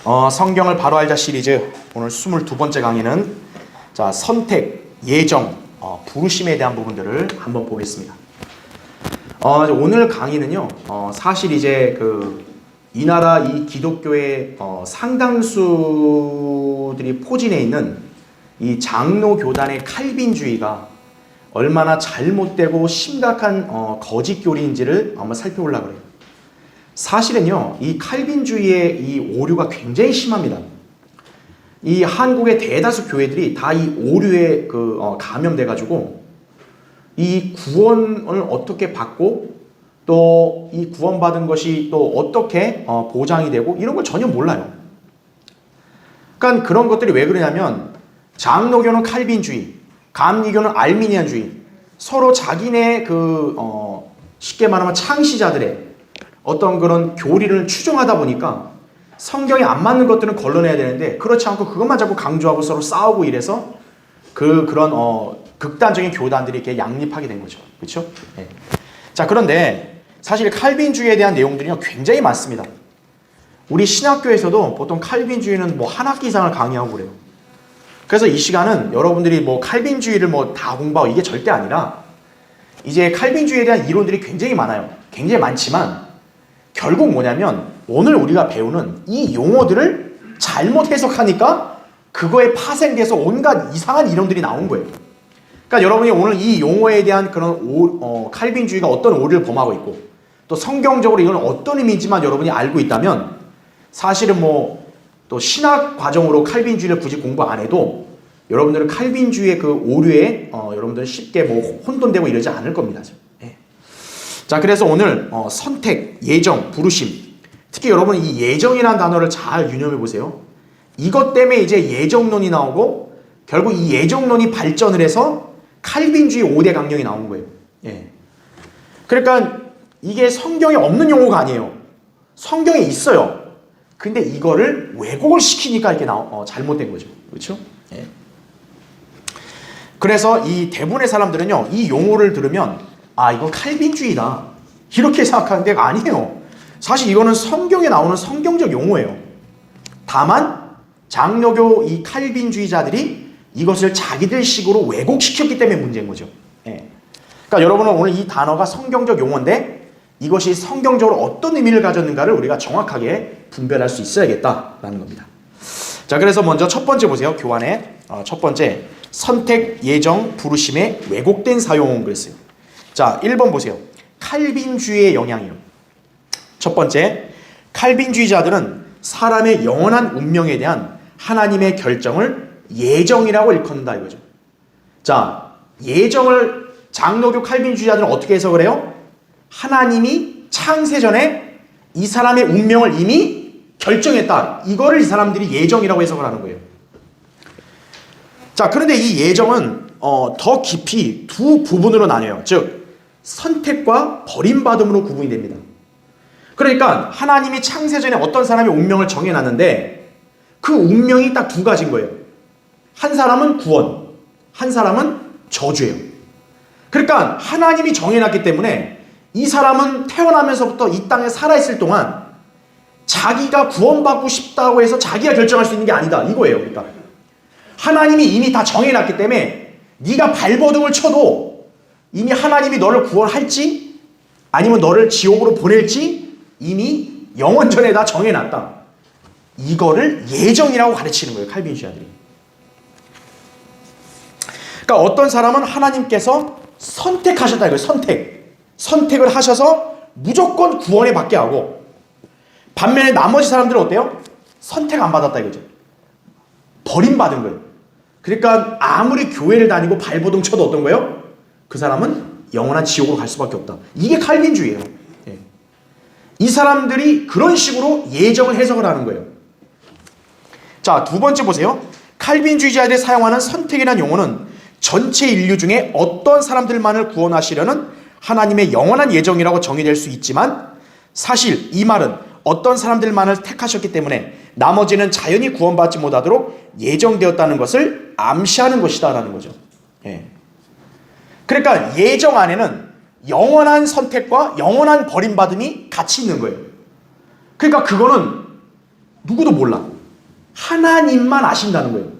성경을 바로 알자 시리즈 오늘 22번째 강의는 자, 선택, 예정, 부르심에 대한 부분들을 한번 보겠습니다. 오늘 강의는요, 사실 이제 이 나라 이 기독교의 상당수들이 포진해 있는 이 장로 교단의 칼빈주의가 얼마나 잘못되고 심각한 거짓 교리인지를 한번 살펴보려고 해요. 사실은요, 이 칼빈주의의 이 오류가 굉장히 심합니다. 이 한국의 대다수 교회들이 다 이 오류에 감염돼가지고 이 구원을 어떻게 받고 또 이 구원받은 것이 또 어떻게 보장이 되고 이런 걸 전혀 몰라요. 그러니까 그런 것들이 왜 그러냐면 장로교는 칼빈주의, 감리교는 알미니안주의, 서로 자기네 쉽게 말하면 창시자들의 어떤 그런 교리를 추종하다 보니까 성경에 안 맞는 것들은 걸러내야 되는데 그렇지 않고 그것만 자꾸 강조하고 서로 싸우고 이래서 그런 극단적인 교단들이 이렇게 양립하게 된 거죠. 그렇죠? 네. 자, 그런데 사실 칼빈주의에 대한 내용들이 굉장히 많습니다. 우리 신학교에서도 보통 칼빈주의는 한 학기 이상을 강의하고 그래요. 그래서 이 시간은 여러분들이 칼빈주의를 다 공부하고 이게 절대 아니라 이제 칼빈주의에 대한 이론들이 굉장히 많아요. 굉장히 많지만 결국 뭐냐면 오늘 우리가 배우는 이 용어들을 잘못 해석하니까 그거에 파생돼서 온갖 이상한 이론들이 나온 거예요. 그러니까 여러분이 오늘 이 용어에 대한 그런 칼빈주의가 어떤 오류를 범하고 있고 또 성경적으로 이건 어떤 의미인지만 여러분이 알고 있다면 사실은 또 신학 과정으로 칼빈주의를 굳이 공부 안 해도 여러분들은 칼빈주의의 그 오류에 여러분들은 쉽게 혼돈되고 이러지 않을 겁니다. 네. 자, 그래서 오늘 선택, 예정, 부르심, 특히 여러분 이 예정이라는 단어를 잘 유념해 보세요. 이것 때문에 이제 예정론이 나오고 결국 이 예정론이 발전을 해서 칼빈주의 5대 강령이 나온 거예요. 예. 그러니까 이게 성경에 없는 용어가 아니에요. 성경에 있어요. 근데 이거를 왜곡을 시키니까 이렇게 잘못된 거죠. 그렇죠? 예. 그래서 이 대부분의 사람들은요, 이 용어를 들으면 이건 칼빈주의다 이렇게 생각하는데 아니에요. 사실 이거는 성경에 나오는 성경적 용어예요. 다만 장로교 이 칼빈주의자들이 이것을 자기들 식으로 왜곡시켰기 때문에 문제인 거죠. 예. 그러니까 여러분은 오늘 이 단어가 성경적 용어인데 이것이 성경적으로 어떤 의미를 가졌는가를 우리가 정확하게 분별할 수 있어야겠다라는 겁니다. 자, 그래서 먼저 첫 번째 보세요. 교환의 첫 번째 선택, 예정, 부르심의 왜곡된 사용 그랬어요. 자, 1번 보세요. 칼빈주의의 영향이요. 첫 번째, 칼빈주의자들은 사람의 영원한 운명에 대한 하나님의 결정을 예정이라고 일컫는다 이거죠. 자, 예정을 장로교 칼빈주의자들은 어떻게 해석을 해요? 하나님이 창세전에 이 사람의 운명을 이미 결정했다. 이거를 이 사람들이 예정이라고 해석을 하는 거예요. 자, 그런데 이 예정은 더 깊이 두 부분으로 나뉘어요. 즉 선택과 버림받음으로 구분이 됩니다. 그러니까 하나님이 창세전에 어떤 사람의 운명을 정해놨는데 그 운명이 딱 두 가지인 거예요. 한 사람은 구원, 한 사람은 저주예요. 그러니까 하나님이 정해놨기 때문에 이 사람은 태어나면서부터 이 땅에 살아있을 동안 자기가 구원받고 싶다고 해서 자기가 결정할 수 있는 게 아니다 이거예요. 그러니까 하나님이 이미 다 정해놨기 때문에 네가 발버둥을 쳐도 이미 하나님이 너를 구원할지 아니면 너를 지옥으로 보낼지 이미 영원전에 다 정해놨다. 이거를 예정이라고 가르치는 거예요. 칼빈주의자들이. 그러니까 어떤 사람은 하나님께서 선택하셨다 이거예요. 선택을 하셔서 무조건 구원에 받게 하고 반면에 나머지 사람들은 어때요? 선택 안 받았다 이거죠. 버림받은 거예요. 그러니까 아무리 교회를 다니고 발버둥 쳐도 어떤 거예요? 그 사람은 영원한 지옥으로 갈 수밖에 없다. 이게 칼빈주의예요. 예. 이 사람들이 그런 식으로 예정을 해석을 하는 거예요. 자, 두 번째 보세요. 칼빈주의자들이 사용하는 선택이라는 용어는 전체 인류 중에 어떤 사람들만을 구원하시려는 하나님의 영원한 예정이라고 정의될 수 있지만 사실 이 말은 어떤 사람들만을 택하셨기 때문에 나머지는 자연히 구원받지 못하도록 예정되었다는 것을 암시하는 것이다 라는 거죠. 예. 그러니까 예정 안에는 영원한 선택과 영원한 버림받음이 같이 있는 거예요. 그러니까 그거는 누구도 몰라. 하나님만 아신다는 거예요.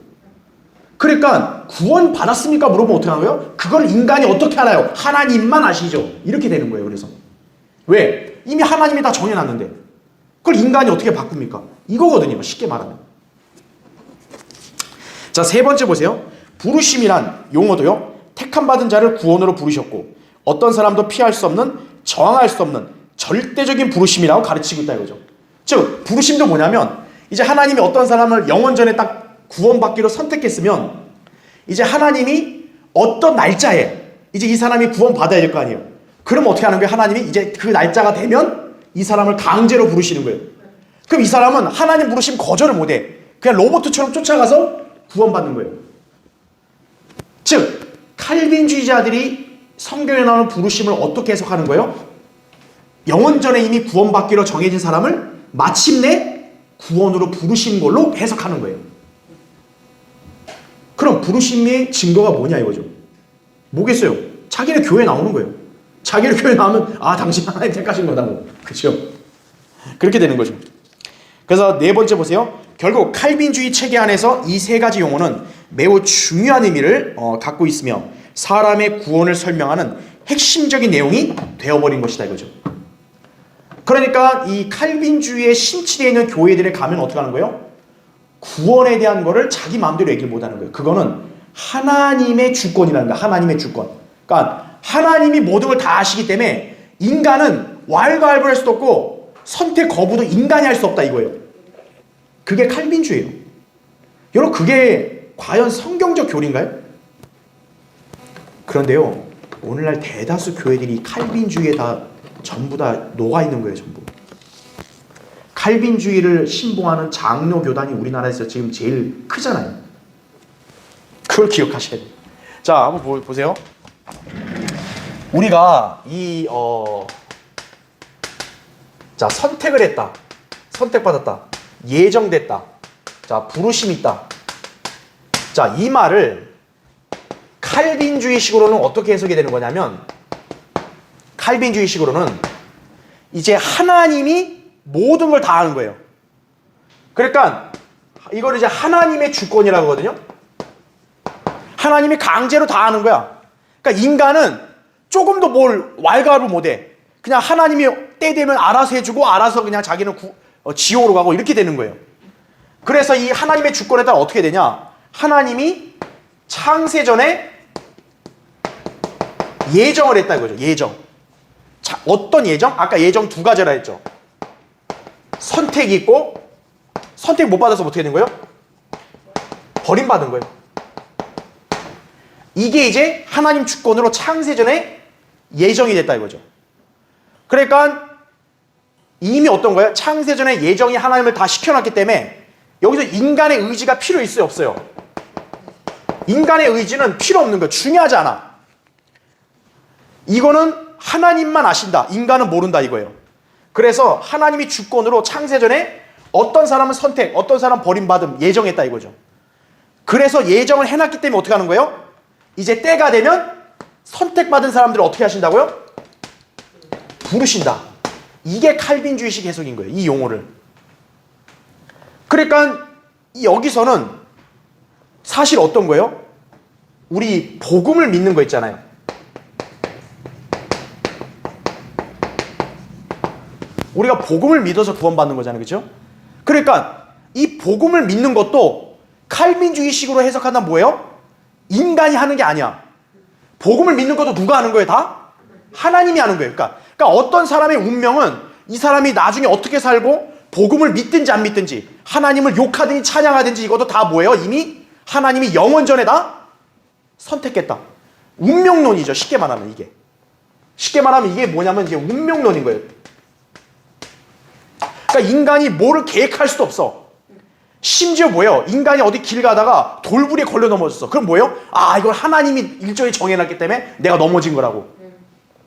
그러니까 구원 받았습니까? 물어보면 어떻게 하는 거예요? 그걸 인간이 어떻게 알아요? 하나님만 아시죠. 이렇게 되는 거예요. 그래서 왜? 이미 하나님이 다 정해놨는데 그걸 인간이 어떻게 바꿉니까? 이거거든요. 쉽게 말하면. 자, 세 번째 보세요. 부르심이란 용어도요. 택함받은 자를 구원으로 부르셨고 어떤 사람도 피할 수 없는, 저항할 수 없는 절대적인 부르심이라고 가르치고 있다 이거죠. 즉 부르심도 뭐냐면 이제 하나님이 어떤 사람을 영원전에 딱 구원받기로 선택했으면 이제 하나님이 어떤 날짜에 이제 이 사람이 구원받아야 될 거 아니에요. 그럼 어떻게 하는 거예요? 하나님이 이제 그 날짜가 되면 이 사람을 강제로 부르시는 거예요. 그럼 이 사람은 하나님 부르심 거절을 못해. 그냥 로봇처럼 쫓아가서 구원받는 거예요. 즉 칼빈주의자들이 성경에 나오는 부르심을 어떻게 해석하는 거예요? 영원전에 이미 구원받기로 정해진 사람을 마침내 구원으로 부르신 걸로 해석하는 거예요. 그럼 부르심의 증거가 뭐냐 이거죠. 뭐겠어요? 자기네 교회 나오는 거예요. 자기네 교회 나오면 아 당신 하나님 택하신 거다고. 그렇죠? 그렇게 되는 거죠. 그래서 네 번째 보세요. 결국 칼빈주의 체계 안에서 이 세 가지 용어는 매우 중요한 의미를 갖고 있으며 사람의 구원을 설명하는 핵심적인 내용이 되어버린 것이다 이거죠. 그러니까 이 칼빈주의에 심취되어 있는 교회들에 가면 어떻게 하는 거예요? 구원에 대한 거를 자기 마음대로 얘기를 못하는 거예요. 그거는 하나님의 주권이라는 거야. 하나님의 주권. 그러니까 하나님이 모든 걸 다 아시기 때문에 인간은 왈가왈부할 수도 없고 선택 거부도 인간이 할 수 없다 이거예요. 그게 칼빈주의예요. 여러분 그게 과연 성경적 교리인가요? 그런데요. 오늘날 대다수 교회들이 칼빈주의에 다 전부 다 녹아있는 거예요. 전부. 칼빈주의를 신봉하는 장로 교단이 우리나라에서 지금 제일 크잖아요. 그걸 기억하셔야 돼요. 자, 한번 보세요. 우리가 자, 선택을 했다. 선택받았다. 예정됐다. 자, 부르심 있다. 자, 이 말을 칼빈주의식으로는 어떻게 해석이 되는 거냐면 칼빈주의식으로는 이제 하나님이 모든 걸 다 하는 거예요. 그러니까 이걸 이제 하나님의 주권이라고 하거든요. 하나님이 강제로 다 하는 거야. 그러니까 인간은 조금도 뭘 왈가왈부 못해. 그냥 하나님이 때 되면 알아서 해주고 알아서 그냥 자기는 지옥으로 가고 이렇게 되는 거예요. 그래서 이 하나님의 주권에 따라 어떻게 되냐? 하나님이 창세전에 예정을 했다 이거죠. 예정. 자, 어떤 예정? 아까 예정 두 가지라 했죠. 선택이 있고 선택 못 받아서 어떻게 된 거예요? 버림받은 거예요. 이게 이제 하나님 주권으로 창세전에 예정이 됐다 이거죠. 그러니까 이미 어떤 거예요? 창세전에 예정이 하나님을 다 시켜놨기 때문에 여기서 인간의 의지가 필요 있어요? 없어요? 인간의 의지는 필요 없는 거예요. 중요하지 않아. 이거는 하나님만 아신다. 인간은 모른다 이거예요. 그래서 하나님이 주권으로 창세전에 어떤 사람은 선택, 어떤 사람은 버림받음 예정했다 이거죠. 그래서 예정을 해놨기 때문에 어떻게 하는 거예요? 이제 때가 되면 선택받은 사람들을 어떻게 하신다고요? 부르신다. 이게 칼빈주의식 해석인 거예요. 이 용어를. 그러니까 여기서는 사실 어떤 거예요? 우리 복음을 믿는 거 있잖아요. 우리가 복음을 믿어서 구원받는 거잖아요. 그렇죠? 그러니까 이 복음을 믿는 것도 칼빈주의식으로 해석한다면 뭐예요? 인간이 하는 게 아니야. 복음을 믿는 것도 누가 하는 거예요? 다? 하나님이 하는 거예요. 그러니까 어떤 사람의 운명은 이 사람이 나중에 어떻게 살고 복음을 믿든지 안 믿든지 하나님을 욕하든지 찬양하든지 이것도 다 뭐예요? 이미 하나님이 영원전에 다 선택했다. 운명론이죠. 쉽게 말하면 이게. 쉽게 말하면 이게 뭐냐면 이게 운명론인 거예요. 그러니까 인간이 뭐를 계획할 수도 없어. 심지어 뭐예요? 인간이 어디 길 가다가 돌부리에 걸려 넘어졌어. 그럼 뭐예요? 아, 이걸 하나님이 일정히 정해놨기 때문에 내가 넘어진 거라고.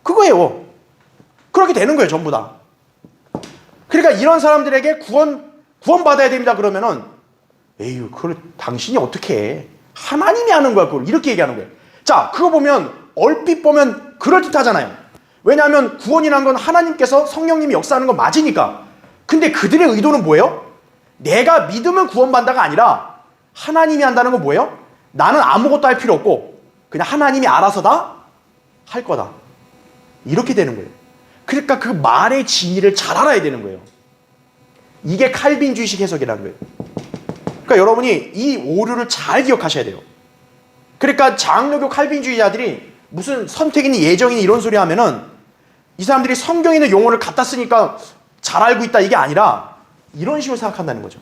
그거예요. 그렇게 되는 거예요. 전부 다. 그러니까 이런 사람들에게 구원받아야 됩니다. 그러면은 에휴, 그걸 당신이 어떻게 해? 하나님이 하는 거야. 그걸 이렇게 얘기하는 거예요. 자, 그거 보면 얼핏 보면 그럴듯하잖아요. 왜냐하면 구원이라는 건 하나님께서 성령님이 역사하는 건 맞으니까. 근데 그들의 의도는 뭐예요? 내가 믿으면 구원받는다가 아니라 하나님이 한다는 건 뭐예요? 나는 아무것도 할 필요 없고 그냥 하나님이 알아서 다 할 거다. 이렇게 되는 거예요. 그러니까 그 말의 진리를 잘 알아야 되는 거예요. 이게 칼빈주의식 해석이라는 거예요. 그러니까 여러분이 이 오류를 잘 기억하셔야 돼요. 그러니까 장로교 칼빈주의자들이 무슨 선택이니 예정이니 이런 소리 하면은 이 사람들이 성경에 있는 용어를 갖다 쓰니까 잘 알고 있다 이게 아니라 이런 식으로 생각한다는 거죠.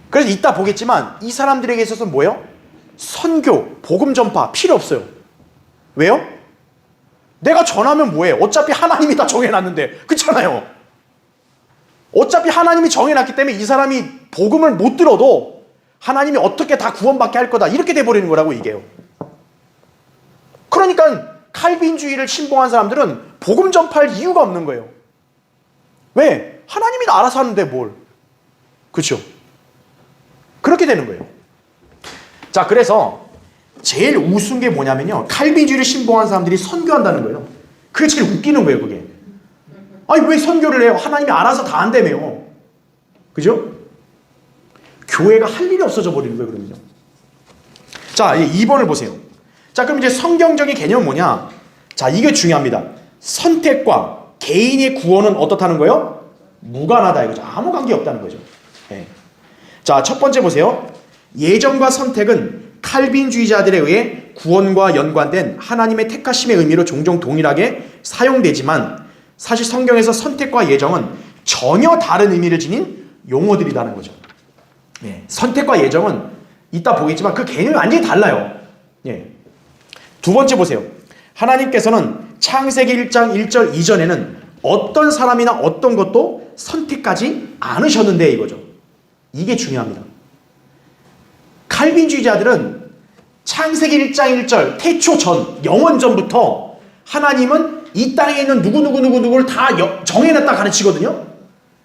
그래서 이따 보겠지만 이 사람들에게 있어서는 뭐예요? 선교, 복음 전파 필요 없어요. 왜요? 내가 전하면 뭐해? 어차피 하나님이 다 정해놨는데. 그렇잖아요. 어차피 하나님이 정해놨기 때문에 이 사람이 복음을 못 들어도 하나님이 어떻게 다 구원받게 할 거다. 이렇게 돼버리는 거라고 이게요. 그러니까 칼빈주의를 신봉한 사람들은 복음 전파할 이유가 없는 거예요. 왜? 하나님이 알아서 하는데 뭘. 그렇죠? 그렇게 되는 거예요. 자, 그래서 제일 우스운 게 뭐냐면요. 칼빈주의를 신봉한 사람들이 선교한다는 거예요. 그게 제일 웃기는 거예요, 그게. 아니, 왜 선교를 해요? 하나님이 알아서 다 한다며요. 그죠? 교회가 할 일이 없어져 버리는 거예요, 그러면요. 자, 2번을 보세요. 자, 그럼 이제 성경적인 개념은 뭐냐? 자, 이게 중요합니다. 선택과 개인의 구원은 어떻다는 거예요? 무관하다 이거죠. 아무 관계 없다는 거죠. 네. 자, 첫 번째 보세요. 예정과 선택은 칼빈주의자들에 의해 구원과 연관된 하나님의 택하심의 의미로 종종 동일하게 사용되지만 사실 성경에서 선택과 예정은 전혀 다른 의미를 지닌 용어들이라는 거죠. 예, 선택과 예정은 이따 보겠지만 그 개념이 완전히 달라요. 예. 두 번째 보세요. 하나님께서는 창세기 1장 1절 이전에는 어떤 사람이나 어떤 것도 선택하지 않으셨는데 이거죠. 이게 중요합니다. 칼빈주의자들은 창세기 1장 1절 태초 전, 영원 전부터 하나님은 이 땅에 있는 누구를 다 정해놨다 가르치거든요.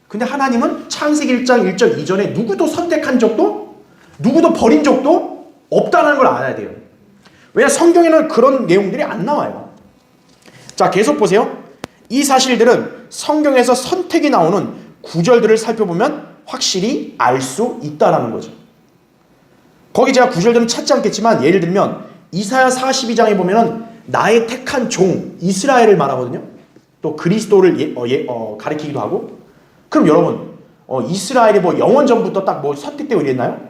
근데 하나님은 창세기 1장 1절 이전에 누구도 선택한 적도 누구도 버린 적도 없다는 걸 알아야 돼요. 왜냐 성경에는 그런 내용들이 안 나와요. 자, 계속 보세요. 이 사실들은 성경에서 선택이 나오는 구절들을 살펴보면 확실히 알 수 있다는 거죠. 거기 제가 구절들은 찾지 않겠지만 예를 들면 이사야 42장에 보면은 나의 택한 종 이스라엘을 말하거든요. 또 그리스도를 가리키기도 하고. 그럼 여러분 이스라엘이 뭐 영원 전부터 딱 뭐 선택되고 이랬나요?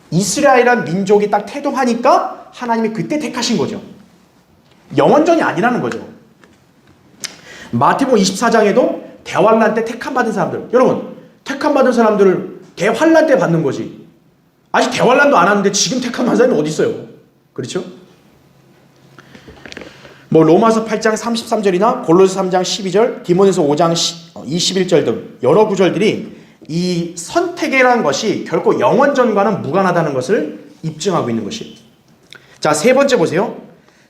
이스라엘이란 민족이 딱 태동하니까 하나님이 그때 택하신 거죠. 영원전이 아니라는 거죠. 마태복음 24장에도 대환란 때 택함받은 사람들, 여러분 택함받은 사람들을 대환란 때 받는 거지. 아직 대환란도 안 하는데 지금 택함받은 사람이 어디 있어요? 그렇죠? 뭐 로마서 8장 33절이나 골로새 3장 12절, 디모데서 5장 21절 등 여러 구절들이 이 선택이라는 것이 결코 영원전과는 무관하다는 것을 입증하고 있는 것이에요. 자, 세 번째 보세요.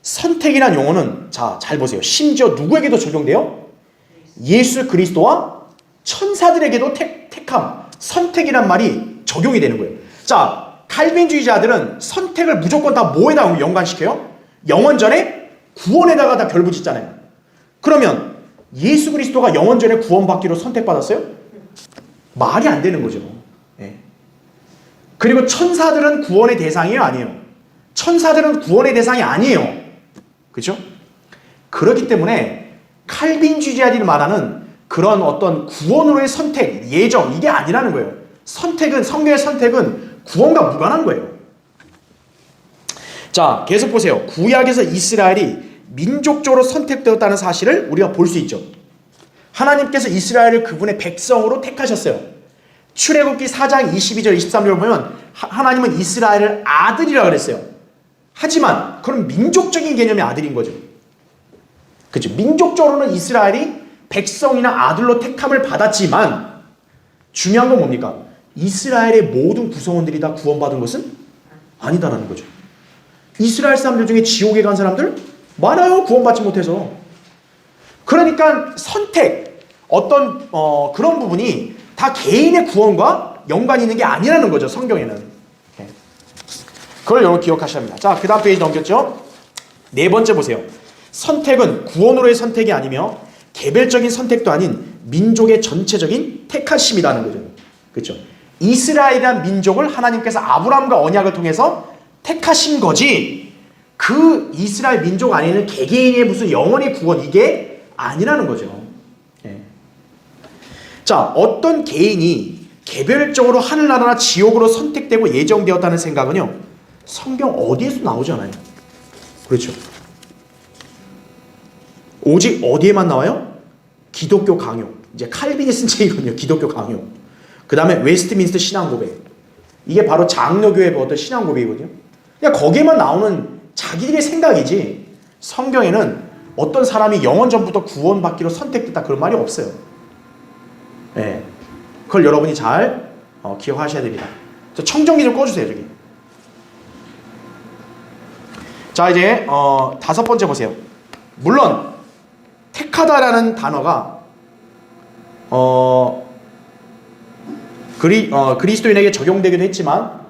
선택이란 용어는 자, 잘 보세요. 심지어 누구에게도 적용돼요? 예수 그리스도와 천사들에게도 택함, 선택이란 말이 적용이 되는 거예요. 자, 칼빈주의자들은 선택을 무조건 다 뭐에다 연관시켜요? 영원전에 구원에다가 다 결부짓잖아요. 그러면 예수 그리스도가 영원전에 구원받기로 선택받았어요? 말이 안 되는 거죠. 예. 그리고 천사들은 구원의 대상이에요? 아니에요? 천사들은 구원의 대상이 아니에요. 그렇죠? 그렇기 때문에 칼빈주의자들이 말하는 그런 어떤 구원으로의 선택, 예정 이게 아니라는 거예요. 선택은 성경의 선택은 구원과 무관한 거예요. 자, 계속 보세요. 구약에서 이스라엘이 민족적으로 선택되었다는 사실을 우리가 볼 수 있죠. 하나님께서 이스라엘을 그분의 백성으로 택하셨어요. 출애굽기 4장 22절 23절을 보면 하나님은 이스라엘을 아들이라 그랬어요. 하지만 그럼 민족적인 개념의 아들인 거죠. 그렇죠? 민족적으로는 이스라엘이 백성이나 아들로 택함을 받았지만 중요한 건 뭡니까? 이스라엘의 모든 구성원들이 다 구원받은 것은 아니다라는 거죠. 이스라엘 사람들 중에 지옥에 간 사람들 많아요. 구원받지 못해서. 그러니까 선택, 어떤 그런 부분이 다 개인의 구원과 연관이 있는 게 아니라는 거죠. 성경에는. 그걸 여러분 기억하셔야 합니다. 자, 그 다음 페이지 넘겼죠? 네 번째 보세요. 선택은 구원으로의 선택이 아니며 개별적인 선택도 아닌 민족의 전체적인 택하심이라는 거죠. 그렇죠? 이스라엘이라는 민족을 하나님께서 아브라함과 언약을 통해서 택하신 거지 그 이스라엘 민족 안에는 개개인의 무슨 영원의 구원 이게 아니라는 거죠. 예. 자, 어떤 개인이 개별적으로 하늘나라나 지옥으로 선택되고 예정되었다는 생각은요, 성경 어디에서 나오지 않아요. 그렇죠. 오직 어디에만 나와요? 기독교 강요. 이제 칼빈이 쓴 책이거든요. 기독교 강요. 그 다음에 웨스트민스터 신앙고백. 이게 바로 장로교의 어떤 신앙고백이거든요. 그냥 거기에만 나오는 자기들의 생각이지 성경에는 어떤 사람이 영원 전부터 구원받기로 선택됐다 그런 말이 없어요. 네. 그걸 여러분이 잘 기억하셔야 됩니다. 청정기 좀 꺼주세요. 저기. 자, 이제 5번째 보세요. 물론 택하다라는 단어가 그리스도인에게 적용되기도 했지만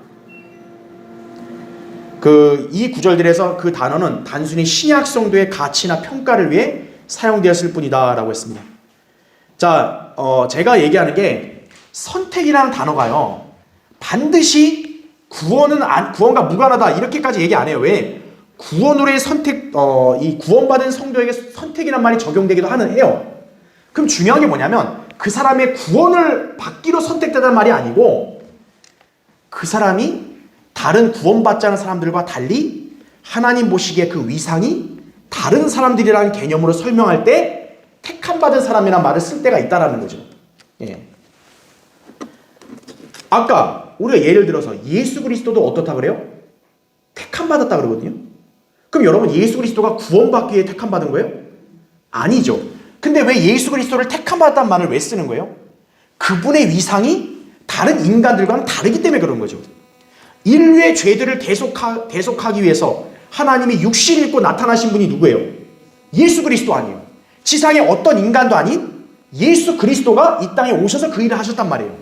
이 구절들에서 그 단어는 단순히 신약 성도의 가치나 평가를 위해 사용되었을 뿐이다 라고 했습니다. 자, 제가 얘기하는 게 선택이라는 단어가요, 반드시 구원과 무관하다 이렇게까지 얘기 안 해요. 왜? 구원으로의 선택, 이 구원받은 성도에게 선택이란 말이 적용되기도 해요. 그럼 중요한 게 뭐냐면 그 사람의 구원을 받기로 선택되다는 말이 아니고 그 사람이 다른 구원받지 않은 사람들과 달리 하나님 보시기에 그 위상이 다른 사람들이라는 개념으로 설명할 때 택함받은 사람이라는 말을 쓸 때가 있다는 거죠. 예. 아까 우리가 예를 들어서 예수 그리스도도 어떻다 그래요? 택함받았다 그러거든요. 그럼 여러분 예수 그리스도가 구원받기 위해 택함받은 거예요? 아니죠. 근데 왜 예수 그리스도를 택함받았다는 말을 왜 쓰는 거예요? 그분의 위상이 다른 인간들과는 다르기 때문에 그런 거죠. 인류의 죄들을 대속하기 위해서 하나님이 육신을 입고 나타나신 분이 누구예요? 예수 그리스도 아니에요. 지상의 어떤 인간도 아닌 예수 그리스도가 이 땅에 오셔서 그 일을 하셨단 말이에요.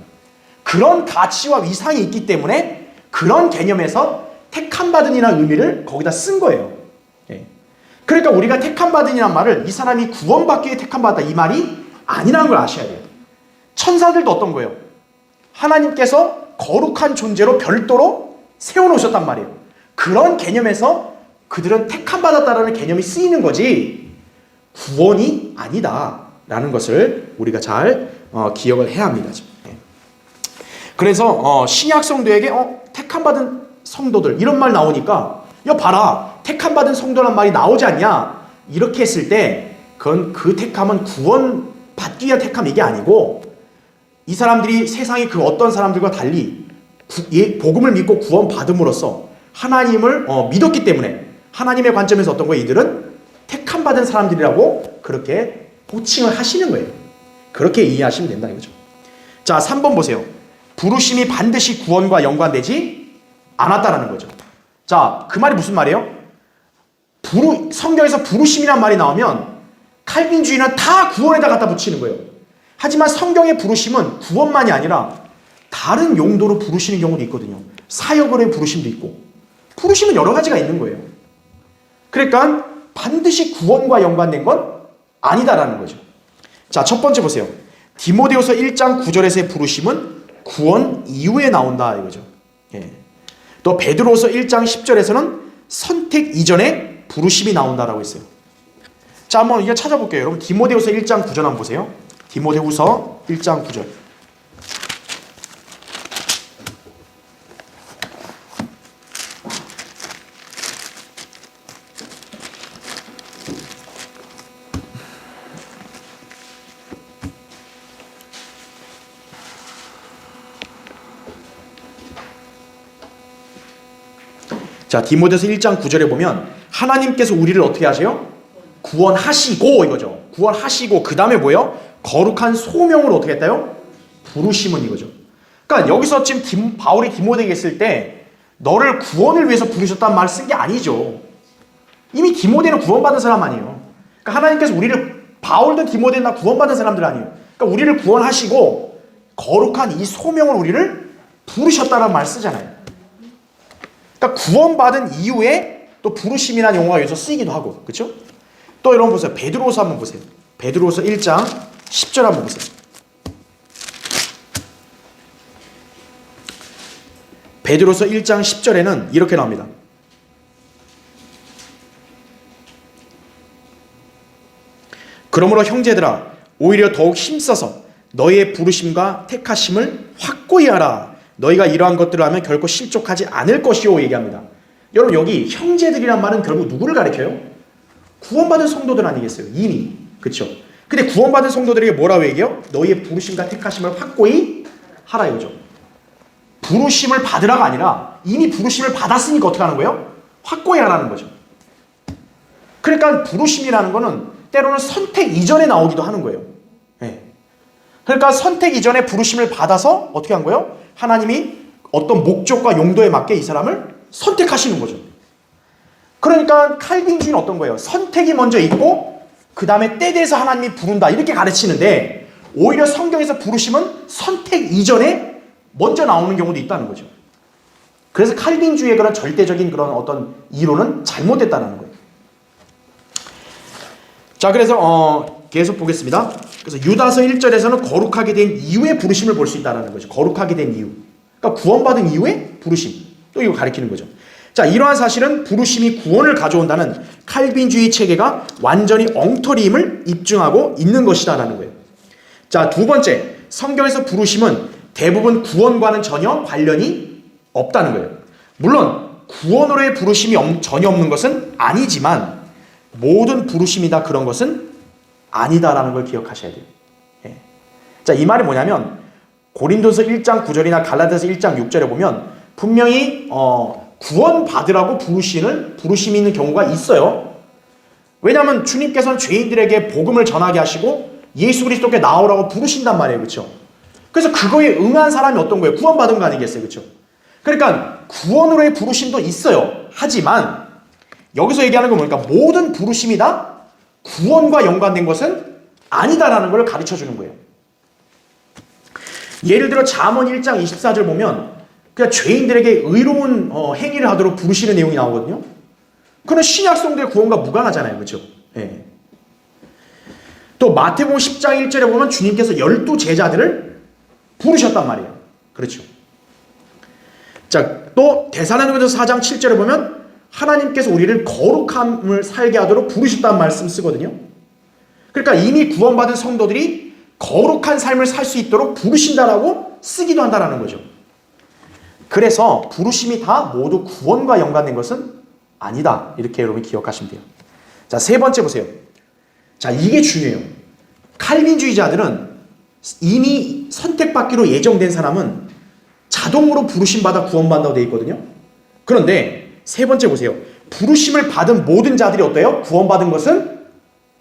그런 가치와 위상이 있기 때문에 그런 개념에서 택함받은이라는 의미를 거기다 쓴 거예요. 예. 그러니까 우리가 택함받은이라는 말을 이 사람이 구원받기 위해 택함받았다 이 말이 아니라는 걸 아셔야 돼요. 천사들도 어떤 거예요? 하나님께서 거룩한 존재로 별도로 세워놓으셨단 말이에요. 그런 개념에서 그들은 택함받았다라는 개념이 쓰이는 거지 구원이 아니다라는 것을 우리가 잘 기억을 해야 합니다. 예. 그래서 신약 성도에게 택함받은 성도들 이런 말 나오니까 야 봐라 택함받은 성도란 말이 나오지 않냐 이렇게 했을 때 그건 그 택함은 구원받기 위한 택함 이게 아니고 이 사람들이 세상의 그 어떤 사람들과 달리 복음을 믿고 구원받음으로써 하나님을 믿었기 때문에 하나님의 관점에서 어떤 거예요? 이들은 택함받은 사람들이라고 그렇게 호칭을 하시는 거예요. 그렇게 이해하시면 된다 이거죠. 자, 3번 보세요. 부르심이 반드시 구원과 연관되지 않았다라는 거죠. 자, 그 말이 무슨 말이에요? 성경에서 부르심이란 말이 나오면 칼빈주의는 다 구원에다 갖다 붙이는 거예요. 하지만 성경의 부르심은 구원만이 아니라 다른 용도로 부르시는 경우도 있거든요. 사역으로의 부르심도 있고 부르심은 여러 가지가 있는 거예요. 그러니까 반드시 구원과 연관된 건 아니다라는 거죠. 자, 첫 번째 보세요. 디모데후서 1장 9절에서의 부르심은 구원 이후에 나온다 이거죠. 예. 또 베드로후서 1장 10절에서는 선택 이전에 부르심이 나온다라고 했어요. 자, 한번 이거 찾아볼게요. 여러분 디모데후서 1장 9절 한번 보세요. 디모데후서 1장 9절. 자, 디모데서 1장 9절에 보면 하나님께서 우리를 어떻게 하세요? 구원하시고 이거죠. 구원하시고 그 다음에 뭐예요? 거룩한 소명으로 어떻게 했다요? 부르심은 이거죠. 그러니까 여기서 지금 바울이 디모데에게 있을 때 너를 구원을 위해서 부르셨다는 말을 쓴 게 아니죠. 이미 디모데는 구원받은 사람 아니에요. 그러니까 하나님께서 바울도 디모데는 다 구원받은 사람들 아니에요. 그러니까 우리를 구원하시고 거룩한 이 소명을 우리를 부르셨다는 말 쓰잖아요. 그러니까 구원받은 이후에 또 부르심이라는 용어가 여기서 쓰이기도 하고, 그렇죠? 또 여러분 보세요. 베드로서 한번 보세요. 베드로서 1장 10절 한번 보세요. 베드로서 1장 10절에는 이렇게 나옵니다. 그러므로 형제들아 오히려 더욱 힘써서 너희의 부르심과 택하심을 확고히 하라. 너희가 이러한 것들을 하면 결코 실족하지 않을 것이요 얘기합니다. 여러분 여기 형제들이란 말은 결국 누구를 가리켜요? 구원받은 성도들 아니겠어요? 이미. 그렇죠? 근데 구원받은 성도들에게 뭐라고 얘기해요? 너희의 부르심과 택하심을 확고히 하라 이거죠. 부르심을 받으라가 아니라 이미 부르심을 받았으니까 어떻게 하는 거예요? 확고히 하라는 거죠. 그러니까 부르심이라는 거는 때로는 선택 이전에 나오기도 하는 거예요. 네. 그러니까 선택 이전에 부르심을 받아서 어떻게 한 거예요? 하나님이 어떤 목적과 용도에 맞게 이 사람을 선택하시는 거죠. 그러니까 칼빈주의는 어떤 거예요? 선택이 먼저 있고 그 다음에 때에 대해서 하나님이 부른다 이렇게 가르치는데 오히려 성경에서 부르심은 선택 이전에 먼저 나오는 경우도 있다는 거죠. 그래서 칼빈주의의 그런 절대적인 그런 어떤 이론은 잘못됐다는 거예요. 자, 그래서 계속 보겠습니다. 그래서 유다서 1절에서는 거룩하게 된 이후의 부르심을 볼 수 있다는 거죠. 거룩하게 된 이후. 그러니까 구원받은 이후의 부르심. 또 이거 가리키는 거죠. 자, 이러한 사실은 부르심이 구원을 가져온다는 칼빈주의 체계가 완전히 엉터리임을 입증하고 있는 것이다라는 거예요. 자, 두 번째, 성경에서 부르심은 대부분 구원과는 전혀 관련이 없다는 거예요. 물론 구원으로의 부르심이 전혀 없는 것은 아니지만 모든 부르심이 다 그런 것은 아니다라는 걸 기억하셔야 돼요. 예. 자, 이 말이 뭐냐면 고린도서 1장 9절이나 갈라디아서 1장 6절에 보면 분명히 구원받으라고 부르심이 있는 경우가 있어요. 왜냐하면 주님께서는 죄인들에게 복음을 전하게 하시고 예수 그리스도께 나오라고 부르신단 말이에요. 그렇죠? 그래서 그거에 응한 사람이 어떤 거예요? 구원받은 거 아니겠어요? 그렇죠? 그러니까 구원으로의 부르심도 있어요. 하지만 여기서 얘기하는 건 뭐니까 모든 부르심이 다 구원과 연관된 것은 아니다라는 걸 가르쳐 주는 거예요. 예를 들어 잠언 1장 24절 보면 그냥 죄인들에게 의로운 행위를 하도록 부르시는 내용이 나오거든요. 그건 신약 성도의 구원과 무관하잖아요. 그렇죠? 예. 또 마태복음 10장 1절에 보면 주님께서 12 제자들을 부르셨단 말이에요. 그렇죠? 자, 또 데살로니가서 4장 7절에 보면 하나님께서 우리를 거룩함을 살게 하도록 부르셨다는 말씀 쓰거든요. 그러니까 이미 구원받은 성도들이 거룩한 삶을 살 수 있도록 부르신다라고 쓰기도 한다라는 거죠. 그래서 부르심이 다 모두 구원과 연관된 것은 아니다. 이렇게 여러분 기억하시면 돼요. 자, 세 번째 보세요. 자, 이게 중요해요. 칼빈주의자들은 이미 선택받기로 예정된 사람은 자동으로 부르심받아 구원받는다고 되어 있거든요. 그런데 세 번째 보세요. 부르심을 받은 모든 자들이 어때요? 구원받은 것은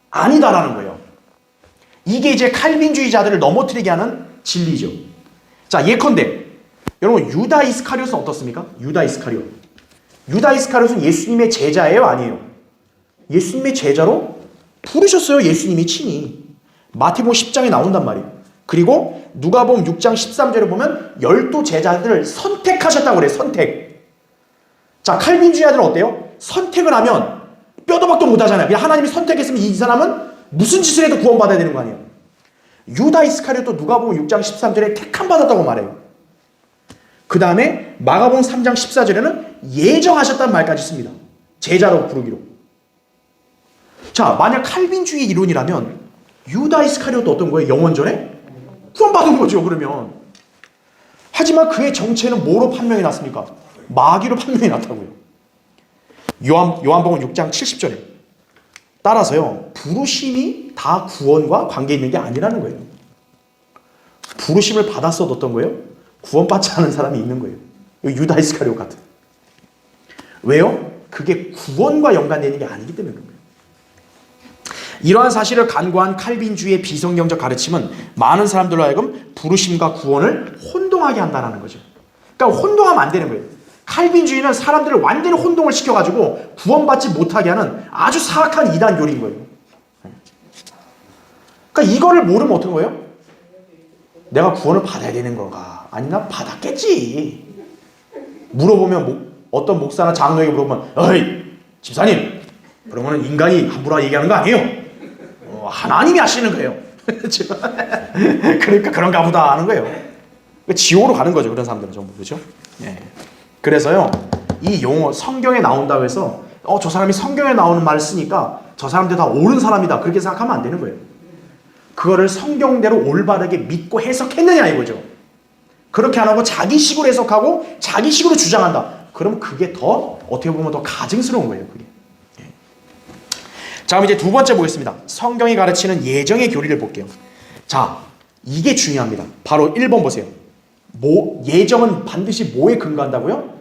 아니다라는 거예요. 이게 이제 칼빈주의자들을 넘어뜨리게 하는 진리죠. 자, 예컨대 여러분 유다 이스카리ot은 어떻습니까? 유다 이스카리ot. 유다 이스카리ot은 예수님의 제자예요? 아니에요? 예수님의 제자로 부르셨어요. 예수님이 친히. 마태복음 10장에 나온단 말이에요. 그리고 누가복음 6장 13절에 보면 12 제자들을 선택하셨다고 그래요. 선택. 자, 칼빈주의자들은 어때요? 선택을 하면 뼈도 박도 못하잖아요. 그냥 하나님이 선택했으면 이 사람은 무슨 짓을 해도 구원받아야 되는 거 아니에요. 유다 이스카리ot도 누가복음 6장 13절에 택함 받았다고 말해요. 그 다음에 마가복음 3장 14절에는 예정하셨다는 말까지 씁니다. 제자로 부르기로. 자, 만약 칼빈주의 이론이라면 유다 이스카리ot도 어떤 거예요? 영원전에? 구원받은 거죠. 그러면. 하지만 그의 정체는 뭐로 판명이 났습니까? 마귀로 판명이 났다고요. 요한복음 6장 70절에. 따라서요, 부르심이 다 구원과 관계 있는 게 아니라는 거예요. 부르심을 받았어도 어떤 거예요? 구원받지 않은 사람이 있는 거예요. 유다 이스카리ot 같은. 왜요? 그게 구원과 연관되는 게 아니기 때문에 그런 거예요. 이러한 사실을 간과한 칼빈주의의 비성경적 가르침은 많은 사람들로 하여금 부르심과 구원을 혼동하게 한다는 거죠. 그러니까 혼동하면 안 되는 거예요. 칼빈주의는 사람들을 완전히 혼동을 시켜가지고 구원받지 못하게 하는 아주 사악한 이단 교리인 거예요. 그러니까 이거를 모르면 어떤 거예요? 내가 구원을 받아야 되는 건가? 아니, 나 받았겠지. 물어보면 어떤 목사나 장로에게 물어보면 어이 집사님, 그러면 인간이 함부로 얘기하는 거 아니에요? 하나님이 하시는 거예요. 그러니까 그런가 보다 하는 거예요. 지옥으로 가는 거죠. 그런 사람들은 전부. 그렇죠? 예. 그래서요, 이 용어 성경에 나온다고 해서 저 사람이 성경에 나오는 말을 쓰니까 저 사람들 다 옳은 사람이다 그렇게 생각하면 안 되는 거예요. 그거를 성경대로 올바르게 믿고 해석했느냐 이거죠. 그렇게 안 하고 자기식으로 해석하고 자기식으로 주장한다. 그럼 그게 더 어떻게 보면 더 가증스러운 거예요. 그게. 자, 그럼 이제 두 번째 보겠습니다. 성경이 가르치는 예정의 교리를 볼게요. 자, 이게 중요합니다. 바로 1번 보세요. 예정은 반드시 뭐에 근거한다고요?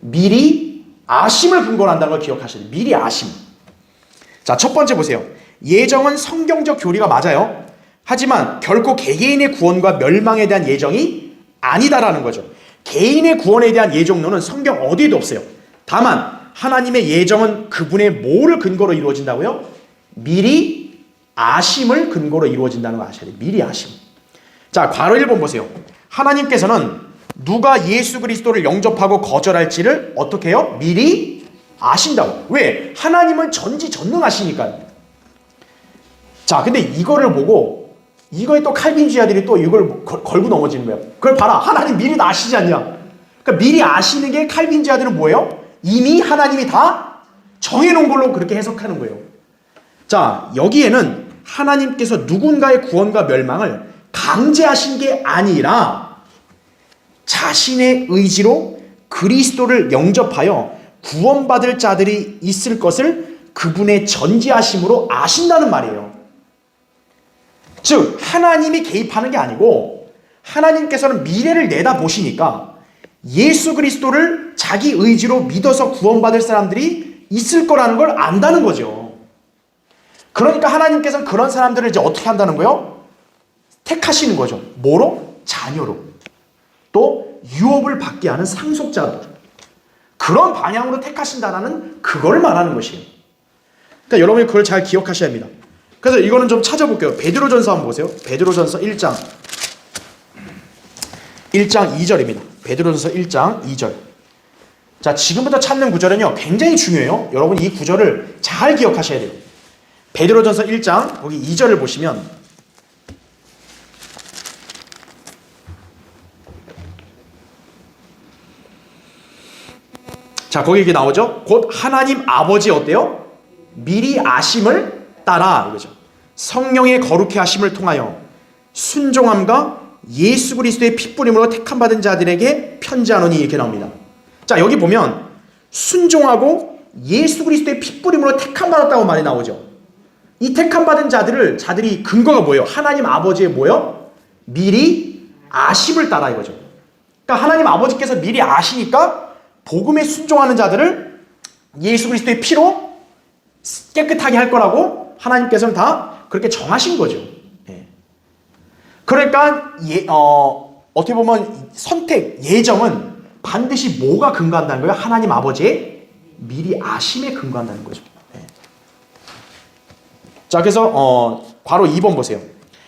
미리 아심을 근거로 한다는 걸 기억하셔야 돼요. 미리 아심. 자, 첫 번째 보세요. 예정은 성경적 교리가 맞아요. 하지만 결코 개개인의 구원과 멸망에 대한 예정이 아니다라는 거죠. 개인의 구원에 대한 예정론은 성경 어디에도 없어요. 다만 하나님의 예정은 그분의 뭐를 근거로 이루어진다고요? 미리 아심을 근거로 이루어진다는 거 아셔야 돼요. 미리 아심. 자, 괄호 1번 보세요. 하나님께서는 누가 예수 그리스도를 영접하고 거절할지를 어떻게 해요? 미리 아신다고. 왜? 하나님은 전지전능하시니까요. 자, 근데 이거를 보고 이거에 또 칼빈주의자들이 또 이걸 걸고 넘어지는 거예요. 그걸 봐라. 하나님 미리 다 아시지 않냐? 그러니까 미리 아시는 게 칼빈주의자들은 뭐예요? 이미 하나님이 다 정해놓은 걸로 그렇게 해석하는 거예요. 자, 여기에는 하나님께서 누군가의 구원과 멸망을 강제하신 게 아니라 자신의 의지로 그리스도를 영접하여 구원받을 자들이 있을 것을 그분의 전지하심으로 아신다는 말이에요. 즉 하나님이 개입하는 게 아니고 하나님께서는 미래를 내다보시니까 예수 그리스도를 자기 의지로 믿어서 구원받을 사람들이 있을 거라는 걸 안다는 거죠. 그러니까 하나님께서는 그런 사람들을 이제 어떻게 한다는 거예요? 택하시는 거죠. 뭐로? 자녀로. 또 유업을 받게 하는 상속자로. 그런 방향으로 택하신다라는 그걸 말하는 것이에요. 그러니까 여러분이 그걸 잘 기억하셔야 합니다. 그래서 이거는 좀 찾아볼게요. 베드로전서 한번 보세요. 베드로전서 1장 2절입니다. 베드로전서 1장 2절. 자, 지금부터 찾는 구절은요 굉장히 중요해요. 여러분 이 구절을 잘 기억하셔야 돼요. 베드로전서 1장 거기 2절을 보시면 자, 거기 이렇게 나오죠. 곧 하나님 아버지 어때요? 미리 아심을 따라 이거죠. 성령의 거룩해 하심을 통하여 순종함과 예수 그리스도의 핏부림으로 택함 받은 자들에게 편지하노니 이렇게 나옵니다. 자, 여기 보면 순종하고 예수 그리스도의 핏부림으로 택함 받았다고 말이 나오죠. 이 택함 받은 자들이 근거가 뭐예요? 하나님 아버지의 뭐예요? 미리 아심을 따라 이거죠. 그러니까 하나님 아버지께서 미리 아시니까 복음에 순종하는 자들을 예수 그리스도의 피로 깨끗하게 할 거라고 하나님께서는 다 그렇게 정하신 거죠. 그러니까 어떻게 보면 선택, 예정은 반드시 뭐가 근거한다는 거예요? 하나님 아버지의 미리 아심에 근거한다는 거죠. 자, 그래서 괄호 2번 보세요.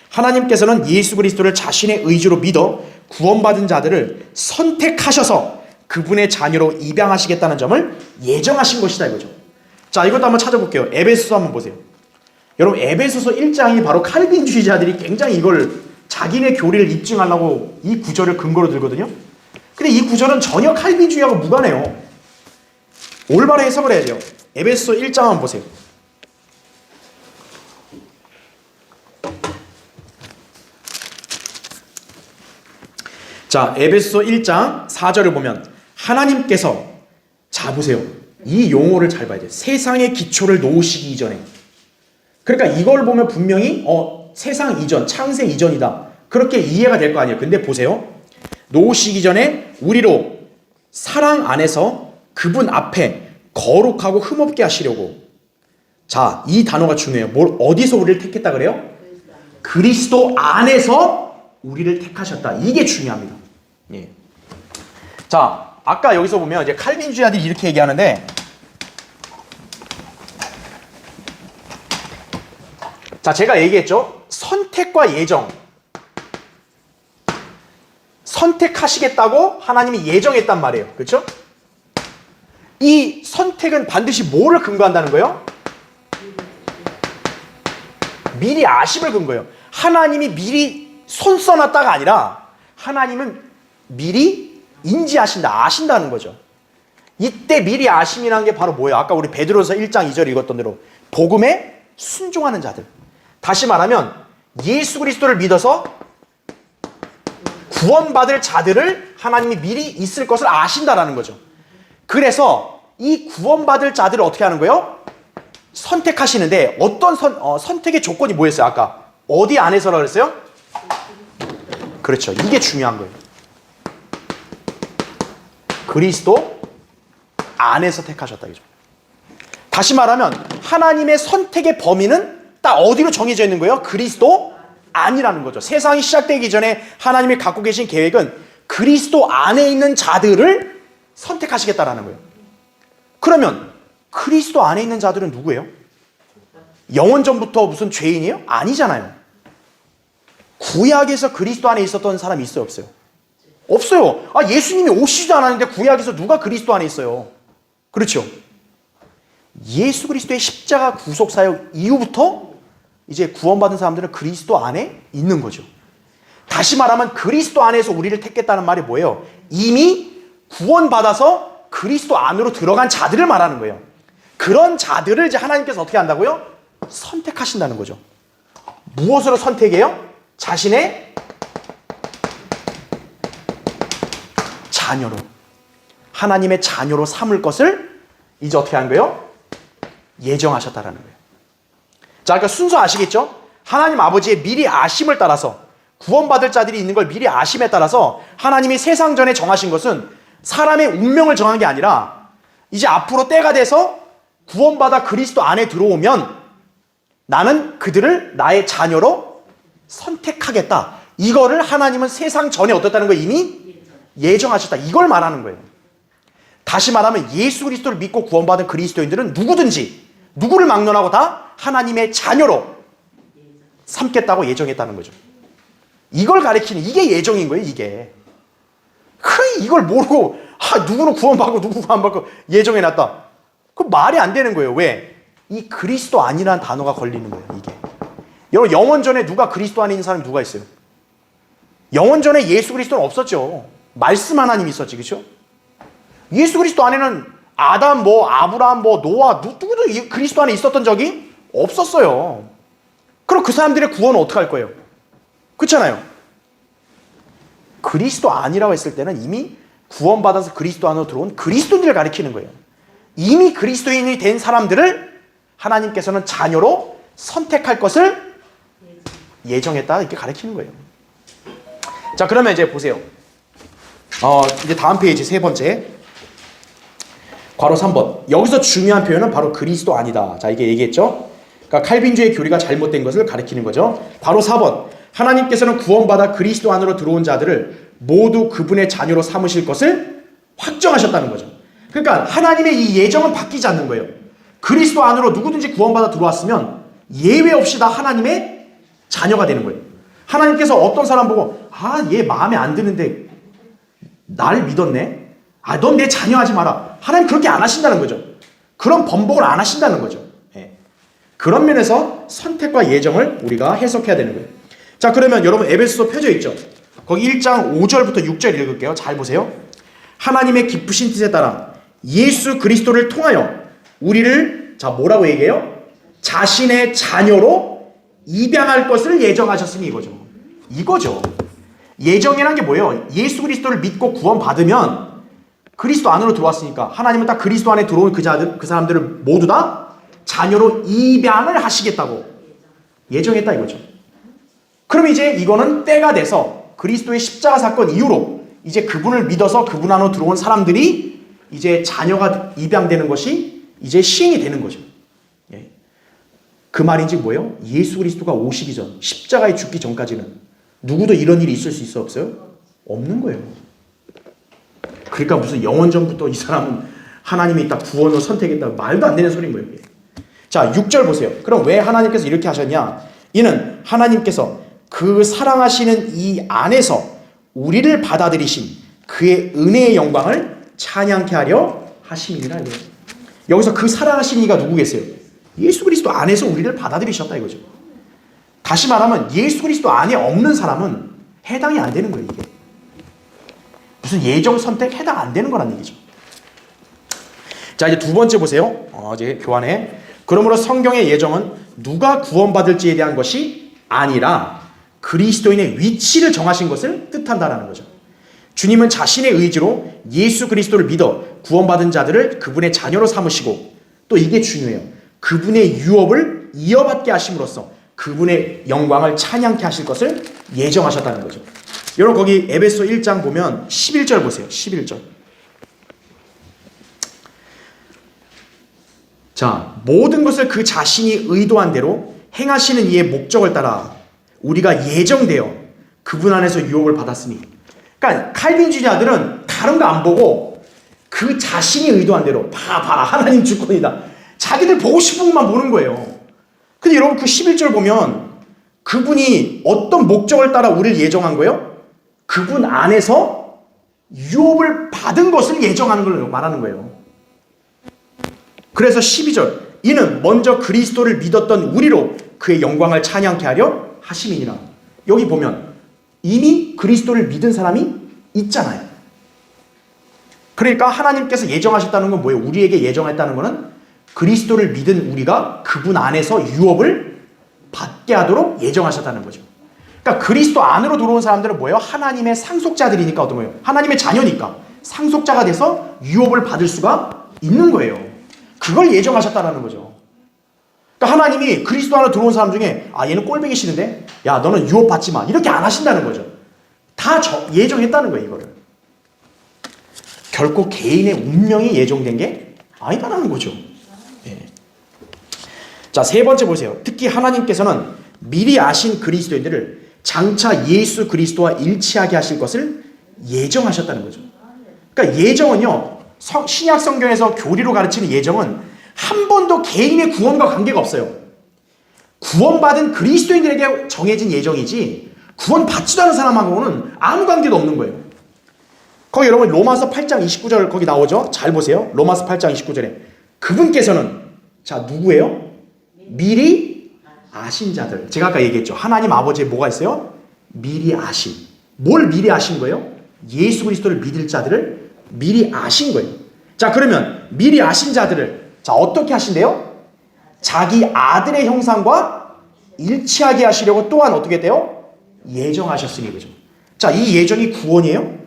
하나님께서는 예수 그리스도를 자신의 의지로 믿어 구원받은 자들을 선택하셔서 그분의 자녀로 입양하시겠다는 점을 예정하신 것이다 이거죠. 자, 이것도 한번 찾아볼게요. 에베소서 한번 보세요. 여러분 에베소서 1장이 바로 칼빈주의자들이 굉장히 이걸 자기네 교리를 입증하려고 이 구절을 근거로 들거든요. 근데 이 구절은 전혀 칼빈주의하고 무관해요. 올바로 해석을 해야 돼요. 에베소서 1장 한번 보세요. 자, 에베소서 1장 4절을 보면 하나님께서, 자 보세요. 이 용어를 잘 봐야 돼요. 세상의 기초를 놓으시기 이전에. 그러니까 이걸 보면 분명히 세상 이전, 창세 이전이다. 그렇게 이해가 될 거 아니에요. 근데 보세요. 놓으시기 전에 우리로 사랑 안에서 그분 앞에 거룩하고 흠없게 하시려고. 자, 이 단어가 중요해요. 어디서 우리를 택했다 그래요? 그리스도 안에서 우리를 택하셨다. 이게 중요합니다. 예. 자, 아까 여기서 보면 이제 칼빈주의자들이 이렇게 얘기하는데, 자, 제가 얘기했죠. 선택과 예정. 선택하시겠다고 하나님이 예정했단 말이에요. 그렇죠? 이 선택은 반드시 뭐를 근거한다는 거예요? 미리 아심을 근거해요. 하나님이 미리 손 써놨다가 아니라 하나님은 미리 인지하신다, 아신다는 거죠. 이때 미리 아심이라는 게 바로 뭐예요? 아까 우리 베드로서 1장 2절 읽었던 대로 복음에 순종하는 자들. 다시 말하면 예수 그리스도를 믿어서 구원받을 자들을 하나님이 미리 있을 것을 아신다라는 거죠. 그래서 이 구원받을 자들을 어떻게 하는 거예요? 선택하시는데 어떤 선택의 조건이 뭐였어요? 아까 어디 안에서라고 그랬어요? 그렇죠. 이게 중요한 거예요. 그리스도 안에서 택하셨다 이죠. 다시 말하면 하나님의 선택의 범위는 딱 어디로 정해져 있는 거예요? 그리스도 안이라는 거죠. 세상이 시작되기 전에 하나님이 갖고 계신 계획은 그리스도 안에 있는 자들을 선택하시겠다라는 거예요. 그러면 그리스도 안에 있는 자들은 누구예요? 영원전부터 무슨 죄인이에요? 아니잖아요. 구약에서 그리스도 안에 있었던 사람이 있어요? 없어요? 없어요. 예수님이 오시지도 않았는데 구약에서 누가 그리스도 안에 있어요? 그렇죠. 예수 그리스도의 십자가 구속 사역 이후부터 이제 구원받은 사람들은 그리스도 안에 있는 거죠. 다시 말하면 그리스도 안에서 우리를 택했다는 말이 뭐예요? 이미 구원받아서 그리스도 안으로 들어간 자들을 말하는 거예요. 그런 자들을 이제 하나님께서 어떻게 한다고요? 선택하신다는 거죠. 무엇으로 선택해요? 자신의 자녀로, 하나님의 자녀로 삼을 것을 이제 어떻게 한 거예요? 예정하셨다라는 거예요. 자, 그러니까 순서 아시겠죠? 하나님 아버지의 미리 아심을 따라서 구원받을 자들이 있는 걸 미리 아심에 따라서 하나님이 세상 전에 정하신 것은 사람의 운명을 정한 게 아니라 이제 앞으로 때가 돼서 구원받아 그리스도 안에 들어오면 나는 그들을 나의 자녀로 선택하겠다. 이거를 하나님은 세상 전에 어떻다는 거 이미 예정하셨다. 이걸 말하는 거예요. 다시 말하면 예수 그리스도를 믿고 구원받은 그리스도인들은 누구든지 누구를 막론하고 다 하나님의 자녀로 삼겠다고 예정했다는 거죠. 이걸 가리키는 이게 예정인 거예요. 이게. 이걸 모르고 누구는 구원받고 누구는 안 받고 예정해놨다. 그 말이 안 되는 거예요. 왜? 이 그리스도 아니라는 단어가 걸리는 거예요. 이게. 여러분 영원전에 누가 그리스도 안에 있는 사람이 누가 있어요? 영원전에 예수 그리스도는 없었죠. 말씀 하나님이 있었지. 그렇죠? 예수 그리스도 안에는 아담, 아브라함, 노아 누구도 그리스도 안에 있었던 적이 없었어요. 그럼 그 사람들의 구원은 어떻게 할 거예요? 그렇잖아요. 그리스도 아니라고 했을 때는 이미 구원받아서 그리스도 안으로 들어온 그리스도인들을 가리키는 거예요. 이미 그리스도인이 된 사람들을 하나님께서는 자녀로 선택할 것을 예정했다 이렇게 가리키는 거예요. 자, 그러면 이제 보세요. 이제 다음 페이지 세 번째. 괄호 3번. 여기서 중요한 표현은 바로 그리스도 아니다. 자, 이게 얘기했죠? 그러니까 칼빈주의 교리가 잘못된 것을 가리키는 거죠. 괄호 4번. 하나님께서는 구원받아 그리스도 안으로 들어온 자들을 모두 그분의 자녀로 삼으실 것을 확정하셨다는 거죠. 그러니까 하나님의 이 예정은 바뀌지 않는 거예요. 그리스도 안으로 누구든지 구원받아 들어왔으면 예외 없이 다 하나님의 자녀가 되는 거예요. 하나님께서 어떤 사람 보고 얘 마음에 안 드는데 나를 믿었네? 넌 내 자녀 하지 마라. 하나님 그렇게 안 하신다는 거죠. 그런 번복을 안 하신다는 거죠. 그런 면에서 선택과 예정을 우리가 해석해야 되는 거예요. 자, 그러면 여러분 에베소서 펴져 있죠? 거기 1장 5절부터 6절 읽을게요. 잘 보세요. 하나님의 기쁘신 뜻에 따라 예수 그리스도를 통하여 우리를 뭐라고 얘기해요? 자신의 자녀로 입양할 것을 예정하셨으니 이거죠. 예정이라는 게 뭐예요? 예수 그리스도를 믿고 구원받으면 그리스도 안으로 들어왔으니까 하나님은 딱 그리스도 안에 들어온 그 사람들을 모두 다 자녀로 입양을 하시겠다고 예정했다 이거죠. 그럼 이제 이거는 때가 돼서 그리스도의 십자가 사건 이후로 이제 그분을 믿어서 그분 안으로 들어온 사람들이 이제 자녀가 입양되는 것이 이제 시행이 되는 거죠. 그 말인지 뭐예요? 예수 그리스도가 오시기 전, 십자가에 죽기 전까지는 누구도 이런 일이 있을 수 있어 없어요? 없는 거예요. 그러니까 무슨 영원전부터 이 사람은 하나님이 딱 구원을 선택했다 말도 안 되는 소리인 거예요. 자, 6절 보세요. 그럼 왜 하나님께서 이렇게 하셨냐? 이는 하나님께서 그 사랑하시는 이 안에서 우리를 받아들이신 그의 은혜의 영광을 찬양케 하려 하심이라. 여기서 그 사랑하신 이가 누구 계세요? 예수 그리스도 안에서 우리를 받아들이셨다 이거죠. 다시 말하면 예수 그리스도 안에 없는 사람은 해당이 안 되는 거예요. 이게 무슨 예정 선택 해당 안 되는 거란 얘기죠. 자, 이제 두 번째 보세요. 이제 교환해. 그러므로 성경의 예정은 누가 구원받을지에 대한 것이 아니라 그리스도인의 위치를 정하신 것을 뜻한다라는 거죠. 주님은 자신의 의지로 예수 그리스도를 믿어 구원받은 자들을 그분의 자녀로 삼으시고, 또 이게 중요해요. 그분의 유업을 이어받게 하심으로써 그분의 영광을 찬양케 하실 것을 예정하셨다는 거죠. 여러분 거기 에베소 1장 보면 11절 보세요. 11절. 자, 모든 것을 그 자신이 의도한 대로 행하시는 이의 목적을 따라 우리가 예정되어 그분 안에서 유업을 받았으니. 그러니까 칼빈주의자들은 다른 거 안 보고 그 자신이 의도한 대로 봐라 하나님 주권이다. 자기들 보고 싶은 것만 보는 거예요. 근데 여러분 그 11절 보면 그분이 어떤 목적을 따라 우리를 예정한 거예요? 그분 안에서 유업을 받은 것을 예정하는 걸 말하는 거예요. 그래서 12절, 이는 먼저 그리스도를 믿었던 우리로 그의 영광을 찬양케 하려 하심이니라. 여기 보면 이미 그리스도를 믿은 사람이 있잖아요. 그러니까 하나님께서 예정하셨다는 건 뭐예요? 우리에게 예정했다는 것은 그리스도를 믿은 우리가 그분 안에서 유업을 받게 하도록 예정하셨다는 거죠. 그러니까 그리스도 안으로 들어온 사람들은 뭐예요? 하나님의 상속자들이니까 어떤 거예요? 하나님의 자녀니까 상속자가 돼서 유업을 받을 수가 있는 거예요. 그걸 예정하셨다는 거죠. 그러니까 하나님이 그리스도 안으로 들어온 사람 중에 얘는 꼴보기 싫은데 야 너는 유업 받지 마 이렇게 안 하신다는 거죠. 다 예정했다는 거예요. 이거를 결코 개인의 운명이 예정된 게 아니다라는 거죠. 예. 자, 세 번째 보세요. 특히 하나님께서는 미리 아신 그리스도인들을 장차 예수 그리스도와 일치하게 하실 것을 예정하셨다는 거죠. 그러니까 예정은요, 신약 성경에서 교리로 가르치는 예정은 한 번도 개인의 구원과 관계가 없어요. 구원받은 그리스도인들에게 정해진 예정이지 구원받지도 않은 사람하고는 아무 관계도 없는 거예요. 거기 여러분 로마서 8장 29절 거기 나오죠? 잘 보세요. 로마서 8장 29절에 그분께서는 자 누구예요? 미리 아신 자들. 제가 아까 얘기했죠. 하나님 아버지에 뭐가 있어요? 미리 아신. 뭘 미리 아신 거예요? 예수 그리스도를 믿을 자들을 미리 아신 거예요. 자, 그러면 미리 아신 자들을 자 어떻게 하신대요? 자기 아들의 형상과 일치하게 하시려고 또한 어떻게 돼요? 예정하셨으니 그죠. 자, 이 예정이 구원이에요?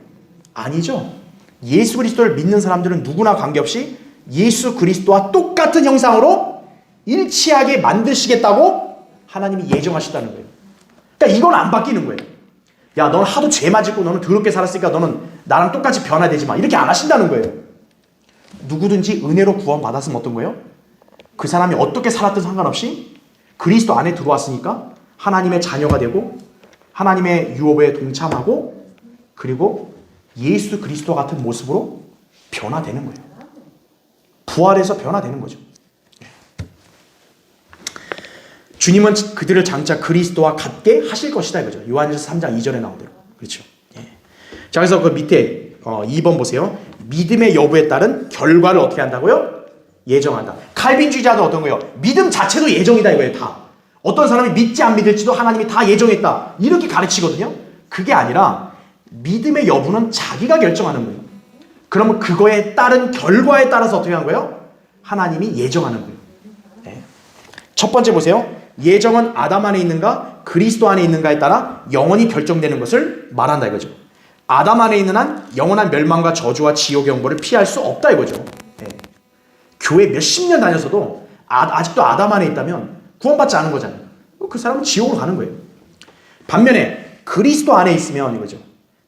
아니죠. 예수 그리스도를 믿는 사람들은 누구나 관계없이 예수 그리스도와 똑같은 형상으로 일치하게 만드시겠다고 하나님이 예정하셨다는 거예요. 그러니까 이건 안 바뀌는 거예요. 야, 너는 하도 죄만 짓고 너는 더럽게 살았으니까 너는 나랑 똑같이 변화되지 마. 이렇게 안 하신다는 거예요. 누구든지 은혜로 구원받았으면 어떤 거예요? 그 사람이 어떻게 살았든 상관없이 그리스도 안에 들어왔으니까 하나님의 자녀가 되고 하나님의 유업에 동참하고 그리고 예수 그리스도 같은 모습으로 변화되는 거예요. 부활해서 변화되는 거죠. 주님은 그들을 장차 그리스도와 같게 하실 것이다 이거죠. 요한일서 3장 2절에 나오대로. 그렇죠. 예. 자, 그래서 그 밑에 2번 보세요. 믿음의 여부에 따른 결과를 어떻게 한다고요? 예정한다. 칼빈주의자도 어떤 거예요? 믿음 자체도 예정이다 이거예요. 다. 어떤 사람이 믿지 안 믿을지도 하나님이 다 예정했다. 이렇게 가르치거든요. 그게 아니라 믿음의 여부는 자기가 결정하는 거예요. 그러면 그거에 따른 결과에 따라서 어떻게 한 거예요? 하나님이 예정하는 거예요. 네. 첫 번째 보세요. 예정은 아담 안에 있는가 그리스도 안에 있는가에 따라 영원히 결정되는 것을 말한다 이거죠. 아담 안에 있는 한 영원한 멸망과 저주와 지옥의 형벌을 피할 수 없다 이거죠. 네. 교회 몇십 년 다녀서도 아직도 아담 안에 있다면 구원받지 않은 거잖아요. 그 사람은 지옥으로 가는 거예요. 반면에 그리스도 안에 있으면 이거죠.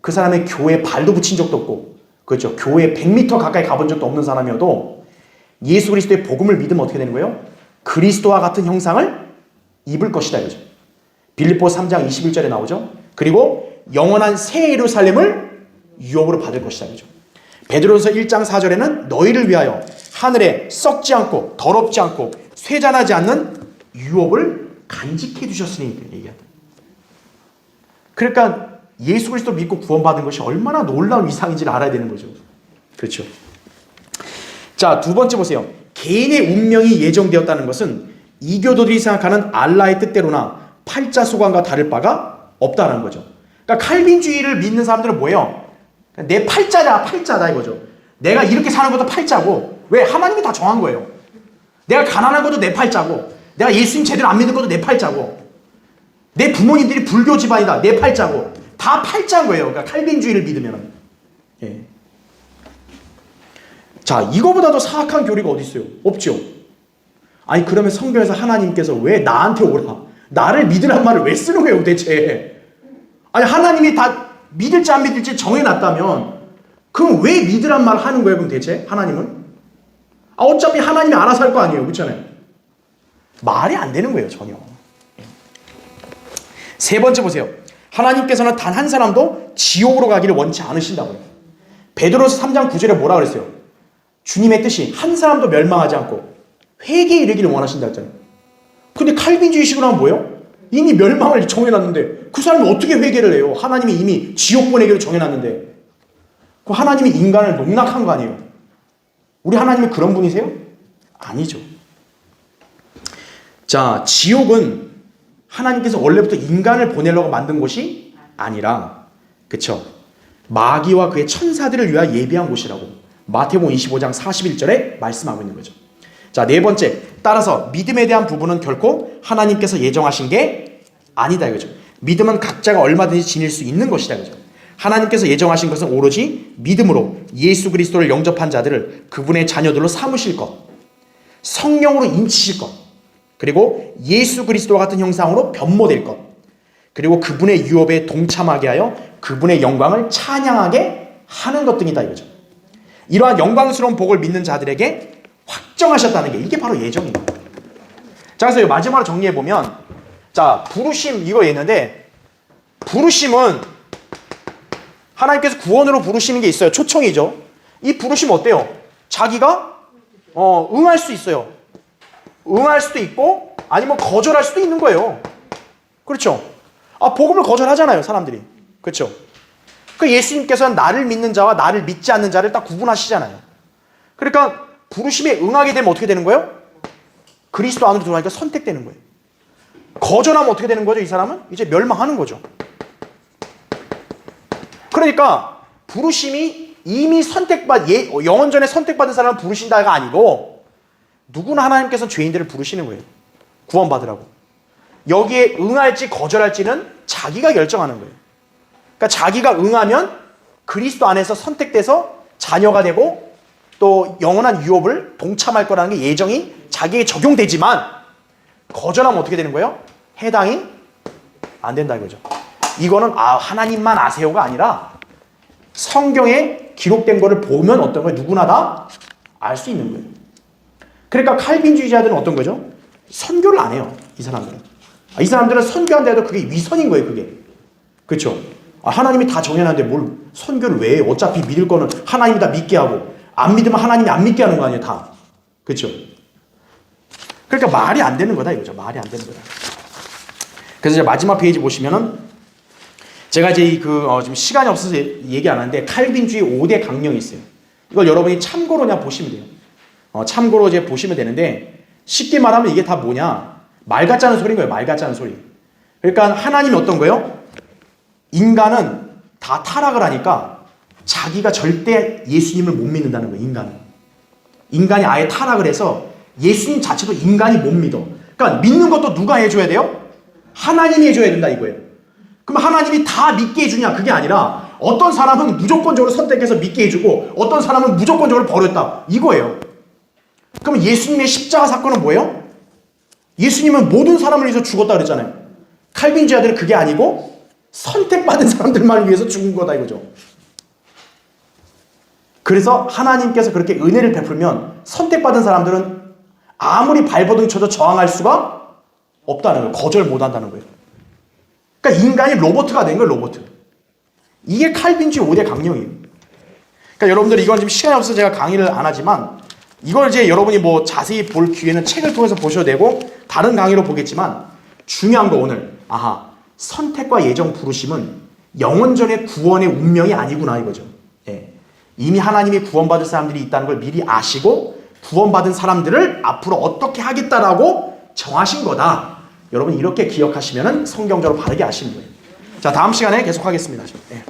그 사람의 교회에 발도 붙인 적도 없고 그렇죠. 교회에 100m 가까이 가본 적도 없는 사람이어도 예수 그리스도의 복음을 믿으면 어떻게 되는 거예요? 그리스도와 같은 형상을 입을 것이다 이거죠. 빌립보 3장 21절에 나오죠. 그리고 영원한 새 예루살렘을 유업으로 받을 것이다 이거죠. 베드로전서 1장 4절에는 너희를 위하여 하늘에 썩지 않고 더럽지 않고 쇠잔하지 않는 유업을 간직해 두셨으니 얘기한다. 그러니까 예수 그리스도 믿고 구원받은 것이 얼마나 놀라운 이상인지를 알아야 되는 거죠. 그렇죠. 자, 두 번째 보세요. 개인의 운명이 예정되었다는 것은 이교도들이 생각하는 알라의 뜻대로나 팔자소관과 다를 바가 없다는 거죠. 그러니까 칼빈주의를 믿는 사람들은 뭐예요? 내 팔자다 이거죠. 내가 이렇게 사는 것도 팔자고 왜? 하나님이 다 정한 거예요. 내가 가난한 것도 내 팔자고, 내가 예수님 제대로 안 믿는 것도 내 팔자고, 내 부모님들이 불교 집안이다 내 팔자고, 다 팔자인 거예요. 그러니까 칼빈주의를 믿으면. 예. 자, 이거보다 더 사악한 교리가 어디 있어요? 없죠. 아니 그러면 성경에서 하나님께서 왜 나한테 오라, 나를 믿으란 말을 왜 쓰는 거예요 대체? 아니 하나님이 다 믿을지 안 믿을지 정해놨다면 그럼 왜 믿으란 말을 하는 거예요 그럼 대체 하나님은? 어차피 하나님이 알아서 할 거 아니에요, 그렇잖아요. 말이 안 되는 거예요 전혀. 세 번째 보세요. 하나님께서는 단 한 사람도 지옥으로 가기를 원치 않으신다고요. 베드로서 3장 9절에 뭐라 그랬어요? 주님의 뜻이 한 사람도 멸망하지 않고 회개에 이르기를 원하신다 했잖아요. 근데 칼빈주의식으로 하면 뭐예요? 이미 멸망을 정해놨는데 그 사람이 어떻게 회개를 해요? 하나님이 이미 지옥 보내기로 정해놨는데. 그 하나님이 인간을 농락한 거 아니에요? 우리 하나님이 그런 분이세요? 아니죠. 자, 지옥은 하나님께서 원래부터 인간을 보내려고 만든 곳이 아니라, 그쵸? 마귀와 그의 천사들을 위하여 예비한 곳이라고 마태복음 25장 41절에 말씀하고 있는 거죠. 자, 네 번째, 따라서 믿음에 대한 부분은 결코 하나님께서 예정하신 게 아니다 이거죠. 믿음은 각자가 얼마든지 지닐 수 있는 것이다 이거죠. 하나님께서 예정하신 것은 오로지 믿음으로 예수 그리스도를 영접한 자들을 그분의 자녀들로 삼으실 것, 성령으로 인치실 것, 그리고 예수 그리스도와 같은 형상으로 변모될 것, 그리고 그분의 유업에 동참하게 하여 그분의 영광을 찬양하게 하는 것 등이다 이거죠. 이러한 영광스러운 복을 믿는 자들에게 확정하셨다는 게 이게 바로 예정입니다. 자, 그래서 마지막으로 정리해보면, 자, 부르심 이거 있는데, 부르심은 하나님께서 구원으로 부르시는 게 있어요. 초청이죠. 이 부르심 어때요? 자기가 응할 수 있어요. 응할 수도 있고 아니면 거절할 수도 있는 거예요. 그렇죠? 복음을 거절하잖아요 사람들이. 그렇죠? 그 예수님께서는 나를 믿는 자와 나를 믿지 않는 자를 딱 구분하시잖아요. 그러니까 부르심에 응하게 되면 어떻게 되는 거예요? 그리스도 안으로 들어가니까 선택되는 거예요. 거절하면 어떻게 되는 거죠? 이 사람은 이제 멸망하는 거죠. 그러니까 부르심이 이미 영원전에 선택받은 사람을 부르신다가 아니고 누구나 하나님께서 죄인들을 부르시는 거예요. 구원받으라고. 여기에 응할지 거절할지는 자기가 결정하는 거예요. 그러니까 자기가 응하면 그리스도 안에서 선택돼서 자녀가 되고 또 영원한 유업을 동참할 거라는 게 예정이 자기에게 적용되지만, 거절하면 어떻게 되는 거예요? 해당이 안 된다 이거죠. 이거는 하나님만 아세요가 아니라 성경에 기록된 거를 보면 어떤 거예요? 누구나 다 알 수 있는 거예요. 그러니까 칼빈주의자들은 어떤 거죠? 선교를 안 해요. 이 사람들은. 이 사람들은 선교한다 해도 그게 위선인 거예요. 그게. 그렇죠? 하나님이 다 정해놨는데 뭘 선교를 왜 해? 어차피 믿을 거는 하나님이 다 믿게 하고 안 믿으면 하나님이 안 믿게 하는 거 아니에요. 다. 그렇죠? 그러니까 말이 안 되는 거다 이거죠. 말이 안 되는 거다. 그래서 이제 마지막 페이지 보시면은 제가 이제 지금 시간이 없어서 얘기 안 하는데 칼빈주의 5대 강령이 있어요. 이걸 여러분이 참고로 그냥 보시면 돼요. 참고로 이제 보시면 되는데, 쉽게 말하면 이게 다 뭐냐? 말 같지 않은 소리인 거예요. 말 같지 않은 소리. 그러니까 하나님이 어떤 거예요? 인간은 다 타락을 하니까 자기가 절대 예수님을 못 믿는다는 거예요. 인간이 아예 타락을 해서 예수님 자체도 인간이 못 믿어. 그러니까 믿는 것도 누가 해줘야 돼요? 하나님이 해줘야 된다 이거예요. 그럼 하나님이 다 믿게 해주냐? 그게 아니라 어떤 사람은 무조건적으로 선택해서 믿게 해주고 어떤 사람은 무조건적으로 버렸다 이거예요. 그럼 예수님의 십자가 사건은 뭐예요? 예수님은 모든 사람을 위해서 죽었다 그랬잖아요. 칼빈주의자들은 그게 아니고 선택받은 사람들만 위해서 죽은 거다 이거죠. 그래서 하나님께서 그렇게 은혜를 베풀면 선택받은 사람들은 아무리 발버둥 쳐도 저항할 수가 없다는 거예요. 거절 못한다는 거예요. 그러니까 인간이 로봇가 된 거예요. 로봇. 이게 칼빈주의 5대 강령이에요. 그러니까 여러분들 이건 지금 시간이 없어서 제가 강의를 안 하지만 이걸 이제 여러분이 뭐 자세히 볼 기회는 책을 통해서 보셔도 되고 다른 강의로 보겠지만, 중요한 거 오늘 선택과 예정 부르심은 영원전의 구원의 운명이 아니구나 이거죠. 예. 이미 하나님이 구원받을 사람들이 있다는 걸 미리 아시고 구원받은 사람들을 앞으로 어떻게 하겠다라고 정하신 거다. 여러분 이렇게 기억하시면 성경적으로 바르게 아시는 거예요. 자, 다음 시간에 계속하겠습니다. 예.